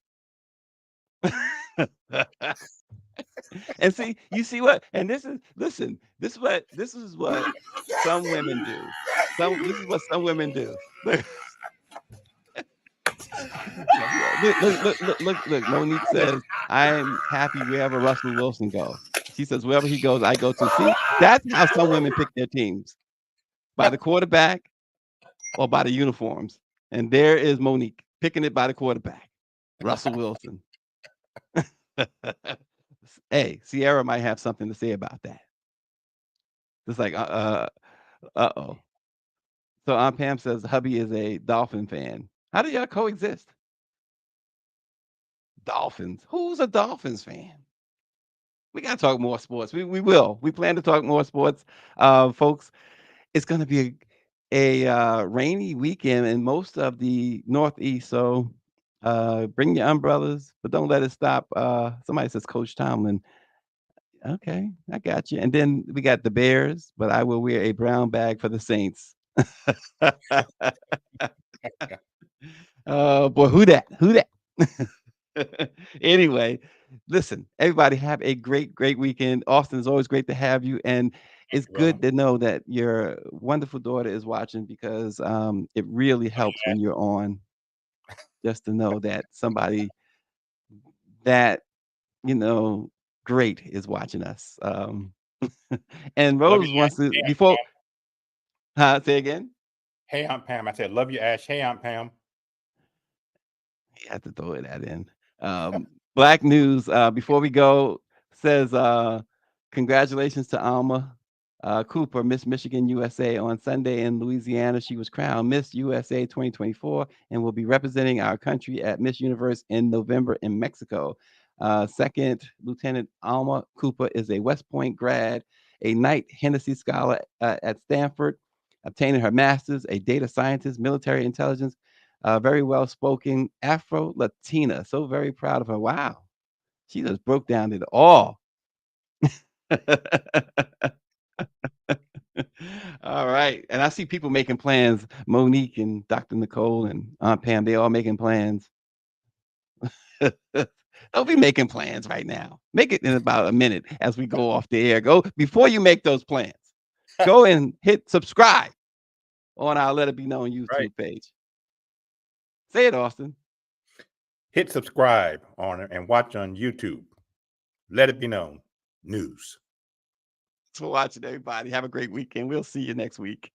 And see, you see what? And this is listen. This is what some women do. This is what some women do. Look, look. Monique says, "I'm happy wherever Russell Wilson goes." She says, "Wherever he goes, I go to." See, that's how some women pick their teams, by the quarterback or by the uniforms. And there is Monique picking it by the quarterback, Russell Wilson. Hey, Sierra might have something to say about that. It's like, uh-oh. So Aunt Pam says hubby is a Dolphin fan. How do y'all coexist? Dolphins. Who's a Dolphins fan? We got to talk more sports. We will. We plan to talk more sports. Folks, it's going to be a rainy weekend in most of the Northeast. So bring your umbrellas, but don't let it stop. Somebody says Coach Tomlin. Okay, I got you. And then we got the Bears, but I will wear a brown bag for the Saints. Oh boy, who that? Who that? Anyway, listen, everybody have a great weekend. Austin, is always great to have you. And it's good to know that your wonderful daughter is watching, because it really helps when you're on, just to know that somebody that, great is watching us. And Love Rose you, wants to, Ash. before, say again? Hey, Aunt Pam. I said, love you, Ash. Hey, Aunt Pam. You have to throw that in. Black news, before we go, says congratulations to Alma Cooper, Miss Michigan USA. On Sunday in Louisiana, she was crowned Miss USA 2024 and will be representing our country at Miss Universe in November in Mexico. Second Lieutenant Alma Cooper is a West Point grad, a Knight Hennessy Scholar at Stanford, obtaining her master's, a data scientist, military intelligence, very well spoken Afro Latina. So very proud of her. Wow. She just broke down it all. All right. And I see people making plans. Monique and Dr. Nicole and Aunt Pam, they all making plans. Don't be making plans right now. Make it in about a minute as we go off the air. Go before you make those plans. Go and hit subscribe on our Let It Be Known YouTube page. Say it, Austin. Hit subscribe on it and watch on YouTube. Let It Be Known News. Thanks for watching, everybody. Have a great weekend. We'll see you next week.